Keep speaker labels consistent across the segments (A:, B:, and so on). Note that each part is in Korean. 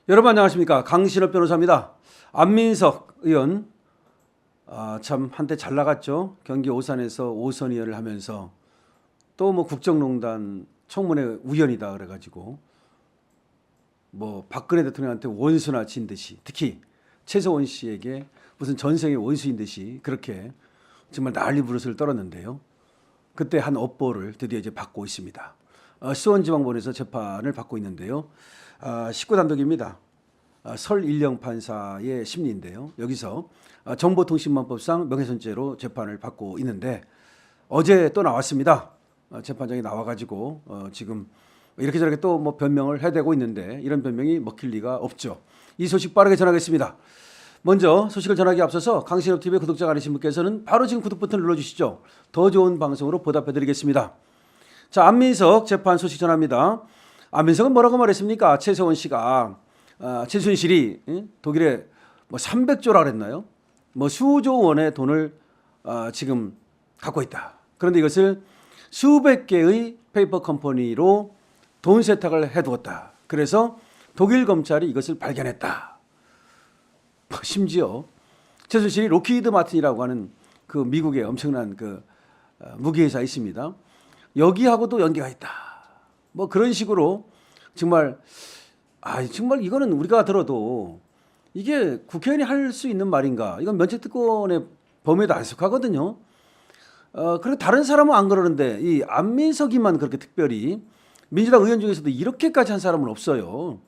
A: 여러분 안녕하십니까? 강신업 변호사입니다. 안민석 의원 참 한때 잘 나갔죠. 경기 오산에서 오선 의원을 하면서 또 뭐 국정농단 청문회 우연이다 그래가지고 뭐 박근혜 대통령한테 원수나 진 듯이 특히 최서원 씨에게 무슨 전생의 원수인 듯이 그렇게 정말 난리 부르스를 떨었는데요. 그때 한 업보를 드디어 이제 받고 있습니다. 수원지방법원에서 재판을 받고 있는데요. 19단독입니다. 설일령 판사의 심리인데요. 여기서 정보통신망법상 명예훼손죄로 재판을 받고 있는데 어제 또 나왔습니다. 재판장에 나와가지고 지금 이렇게 저렇게 또 뭐 변명을 해대고 있는데 이런 변명이 먹힐 리가 없죠. 이 소식 빠르게 전하겠습니다. 먼저 소식을 전하기 앞서서 강신업TV 구독자가 아니신 분께서는 바로 지금 구독 버튼을 눌러주시죠. 더 좋은 방송으로 보답해드리겠습니다. 자, 안민석 재판 소식 전합니다. 안민석은 뭐라고 말했습니까? 최서원 씨가 최순실이 독일에 뭐 300조라 그랬나요? 뭐 수조 원의 돈을 지금 갖고 있다. 그런데 이것을 수백 개의 페이퍼 컴퍼니로 돈 세탁을 해두었다. 그래서 독일 검찰이 이것을 발견했다. 심지어 최순실이 로키히드 마틴이라고 하는 그 미국의 엄청난 그 무기 회사 있습니다. 여기하고도 연계가 있다. 뭐 그런 식으로 정말 정말 이거는 우리가 들어도 이게 국회의원이 할 수 있는 말인가? 이건 면책특권의 범위에도 안 속하거든요. 그리고 다른 사람은 안 그러는데 이 안민석이만 그렇게 특별히 민주당 의원 중에서도 이렇게까지 한 사람은 없어요.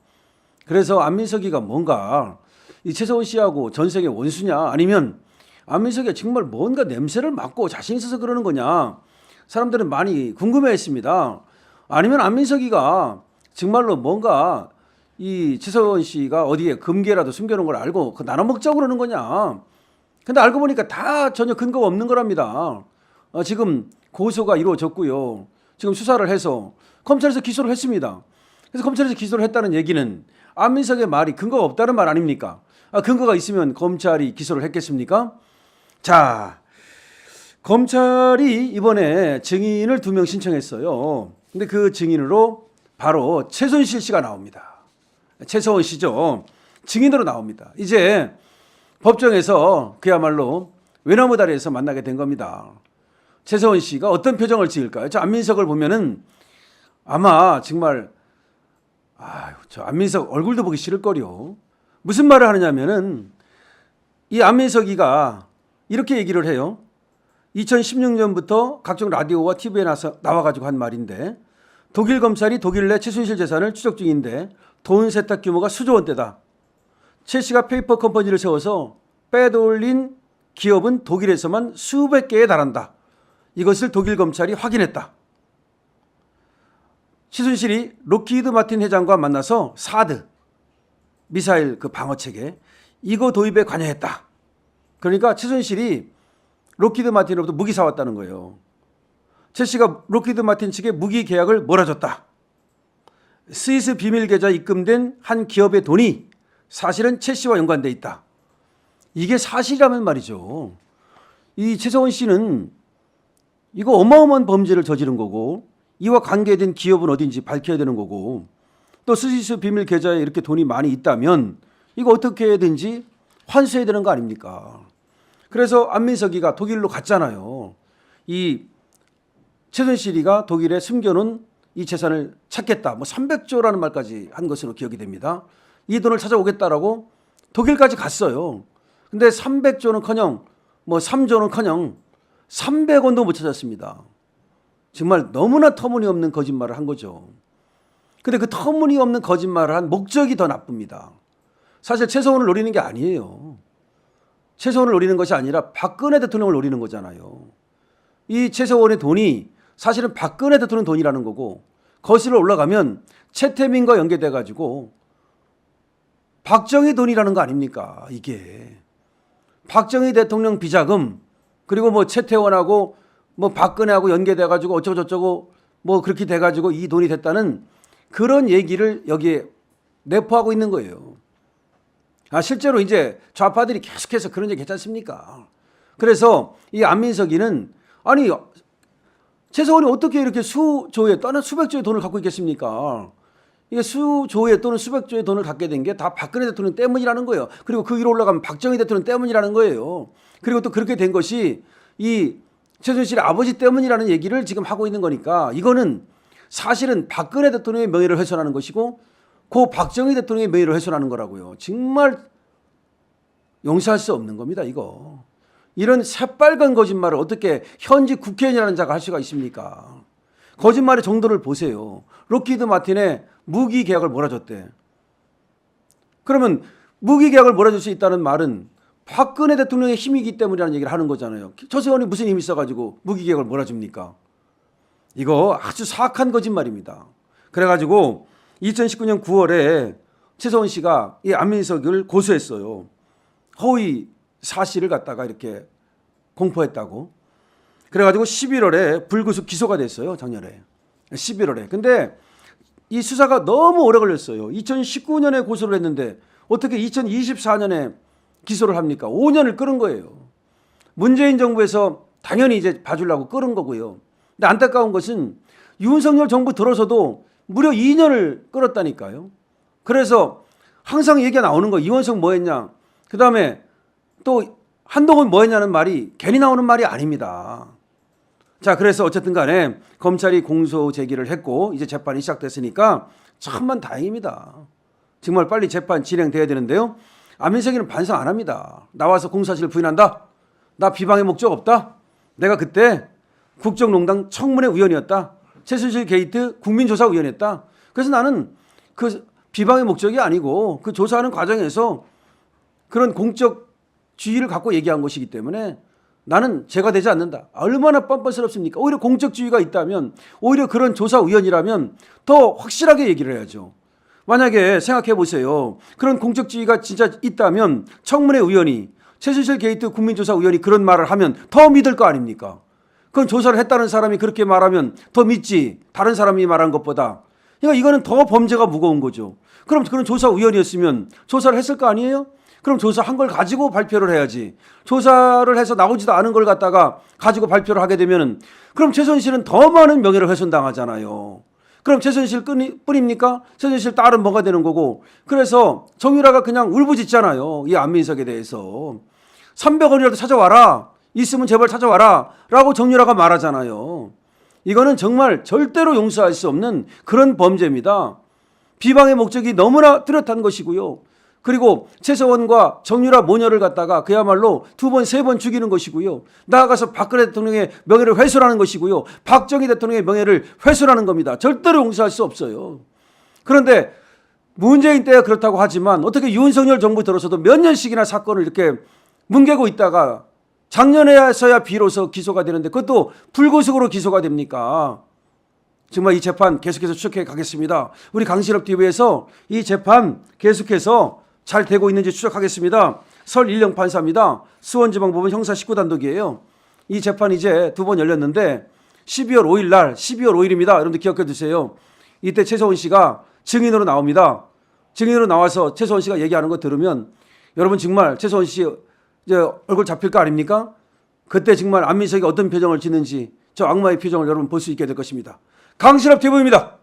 A: 그래서 안민석이가 뭔가 이 최서원 씨하고 전생의 원수냐 아니면 안민석이가 정말 뭔가 냄새를 맡고 자신 있어서 그러는 거냐 사람들은 많이 궁금해했습니다. 아니면 안민석이가 정말로 뭔가 이 최서원 씨가 어디에 금괴라도 숨겨놓은 걸 알고 나눠 먹자고 그러는 거냐. 근데 알고 보니까 다 전혀 근거가 없는 거랍니다. 지금 고소가 이루어졌고요. 지금 수사를 해서 검찰에서 기소를 했습니다. 그래서 검찰에서 기소를 했다는 얘기는 안민석의 말이 근거가 없다는 말 아닙니까? 근거가 있으면 검찰이 기소를 했겠습니까? 자, 검찰이 이번에 증인을 2명 신청했어요. 근데 그 증인으로 바로 최순실 씨가 나옵니다. 최서원 씨죠. 증인으로 나옵니다. 이제 법정에서 그야말로 외나무 다리에서 만나게 된 겁니다. 최서원 씨가 어떤 표정을 지을까요? 저 안민석을 보면은 아마 정말 저 안민석 얼굴도 보기 싫을 거요. 무슨 말을 하느냐면은 이 안민석이가 이렇게 얘기를 해요. 2016년부터 각종 라디오와 TV에 나와가지고 한 말인데 독일 검찰이 독일 내 최순실 재산을 추적 중인데 돈 세탁 규모가 수조 원대다. 최 씨가 페이퍼 컴퍼니를 세워서 빼돌린 기업은 독일에서만 수백 개에 달한다. 이것을 독일 검찰이 확인했다. 최순실이 로키히드 마틴 회장과 만나서 사드 미사일 그 방어 체계 이거 도입에 관여했다. 그러니까 최순실이 로키히드 마틴으로부터 무기 사왔다는 거예요. 최 씨가 로키히드 마틴 측에 무기 계약을 몰아줬다. 스위스 비밀 계좌 입금된 한 기업의 돈이 사실은 최 씨와 연관돼 있다. 이게 사실이라면 말이죠. 이 최서원 씨는 이거 어마어마한 범죄를 저지른 거고 이와 관계된 기업은 어딘지 밝혀야 되는 거고 또 스위스 비밀 계좌에 이렇게 돈이 많이 있다면 이거 어떻게든지 환수해야 되는 거 아닙니까? 그래서 안민석이가 독일로 갔잖아요. 이 최순실이가 독일에 숨겨놓은 이 재산을 찾겠다. 뭐 300조라는 말까지 한 것으로 기억이 됩니다. 이 돈을 찾아오겠다라고 독일까지 갔어요. 근데 300조는커녕 뭐 3조는커녕 300원도 못 찾았습니다. 정말 너무나 터무니없는 거짓말을 한 거죠. 근데 그 터무니없는 거짓말을 한 목적이 더 나쁩니다. 사실 최서원을 노리는 게 아니에요. 최서원을 노리는 것이 아니라 박근혜 대통령을 노리는 거잖아요. 이 최서원의 돈이 사실은 박근혜 대통령 돈이라는 거고 거슬러 올라가면 최태민과 연계돼 가지고 박정희 돈이라는 거 아닙니까? 이게 박정희 대통령 비자금 그리고 뭐 최태원하고 뭐 박근혜하고 연계돼 가지고 어쩌고 저쩌고 뭐 그렇게 돼 가지고 이 돈이 됐다는 그런 얘기를 여기에 내포하고 있는 거예요. 실제로 이제 좌파들이 계속해서 그런 얘기 했지 않습니까? 그래서 이 안민석이는 아니 최서원이 어떻게 이렇게 수조에 또는 수백조의 돈을 갖고 있겠습니까? 이게 수조의 또는 수백조의 돈을 갖게 된 게 다 박근혜 대통령 때문이라는 거예요. 그리고 그 위로 올라가면 박정희 대통령 때문이라는 거예요. 그리고 또 그렇게 된 것이 이 최순실의 아버지 때문이라는 얘기를 지금 하고 있는 거니까 이거는 사실은 박근혜 대통령의 명예를 훼손하는 것이고 고 박정희 대통령의 명예를 훼손하는 거라고요. 정말 용서할 수 없는 겁니다, 이거. 이런 새빨간 거짓말을 어떻게 현직 국회의원이라는 자가 할 수가 있습니까? 거짓말의 정도를 보세요. 록히드 마틴의 무기 계약을 몰아줬대. 그러면 무기 계약을 몰아줄 수 있다는 말은 박근혜 대통령의 힘이기 때문이라는 얘기를 하는 거잖아요. 조세호는 무슨 힘이 있어가지고 무기 계약을 몰아줍니까? 이거 아주 사악한 거짓말입니다. 그래가지고 2019년 9월에 최서원 씨가 이 안민석을 고소했어요. 허위 사실을 갖다가 이렇게 공포했다고. 그래가지고 11월에 불구속 기소가 됐어요. 작년에. 11월에. 근데 이 수사가 너무 오래 걸렸어요. 2019년에 고소를 했는데 어떻게 2024년에 기소를 합니까? 5년을 끌은 거예요. 문재인 정부에서 당연히 이제 봐주려고 끌은 거고요. 근데 안타까운 것은 윤석열 정부 들어서도 무려 2년을 끌었다니까요. 그래서 항상 얘기가 나오는 거 이원석 뭐 했냐. 그 다음에 또 한동훈 뭐 했냐는 말이 괜히 나오는 말이 아닙니다. 자, 그래서 어쨌든 간에 검찰이 공소 제기를 했고 이제 재판이 시작됐으니까 천만 다행입니다. 정말 빨리 재판 진행돼야 되는데요. 안민석이는 반성 안 합니다. 나와서 공사실을 부인한다. 나 비방의 목적 없다. 내가 그때 국정농단 청문회 위원이었다. 최순실 게이트 국민조사위원이었다. 그래서 나는 그 비방의 목적이 아니고 그 조사하는 과정에서 그런 공적주의를 갖고 얘기한 것이기 때문에 나는 죄가 되지 않는다. 얼마나 뻔뻔스럽습니까? 오히려 공적주의가 있다면 오히려 그런 조사위원이라면 더 확실하게 얘기를 해야죠. 만약에 생각해 보세요. 그런 공적주의가 진짜 있다면 청문회 위원이 최순실 게이트 국민조사위원이 그런 말을 하면 더 믿을 거 아닙니까? 그건 조사를 했다는 사람이 그렇게 말하면 더 믿지. 다른 사람이 말한 것보다. 그러니까 이거는 더 범죄가 무거운 거죠. 그럼 그런 조사위원이었으면 조사를 했을 거 아니에요? 그럼 조사한 걸 가지고 발표를 해야지. 조사를 해서 나오지도 않은 걸 갖다가 가지고 발표를 하게 되면은 그럼 최순실은 더 많은 명예를 훼손당하잖아요. 그럼 최순실 뿐입니까? 최순실 딸은 뭐가 되는 거고. 그래서 정유라가 그냥 울부짖잖아요. 이 안민석에 대해서. 300원이라도 찾아와라. 있으면 제발 찾아와라. 라고 정유라가 말하잖아요. 이거는 정말 절대로 용서할 수 없는 그런 범죄입니다. 비방의 목적이 너무나 뚜렷한 것이고요. 그리고 최서원과 정유라 모녀를 갖다가 그야말로 2번, 3번 죽이는 것이고요. 나아가서 박근혜 대통령의 명예를 훼손하는 것이고요. 박정희 대통령의 명예를 훼손하는 겁니다. 절대로 용서할 수 없어요. 그런데 문재인 때야 그렇다고 하지만 어떻게 윤석열 정부 들어서도 몇 년씩이나 사건을 이렇게 뭉개고 있다가 작년에서야 비로소 기소가 되는데 그것도 불구속으로 기소가 됩니까? 정말 이 재판 계속해서 추적해 가겠습니다. 우리 강신업TV에서 이 재판 계속해서 잘 되고 있는지 추적하겠습니다. 설일령 판사입니다. 수원지방법원 형사 19단독이에요. 이 재판 이제 2번 열렸는데 12월 5일 날 12월 5일입니다. 여러분들 기억해 두세요. 이때 최서원 씨가 증인으로 나옵니다. 증인으로 나와서 최서원 씨가 얘기하는 거 들으면 여러분 정말 최서원 씨 이제 얼굴 잡힐 거 아닙니까? 그때 정말 안민석이 어떤 표정을 짓는지 저 악마의 표정을 여러분 볼 수 있게 될 것입니다. 강신업TV입니다.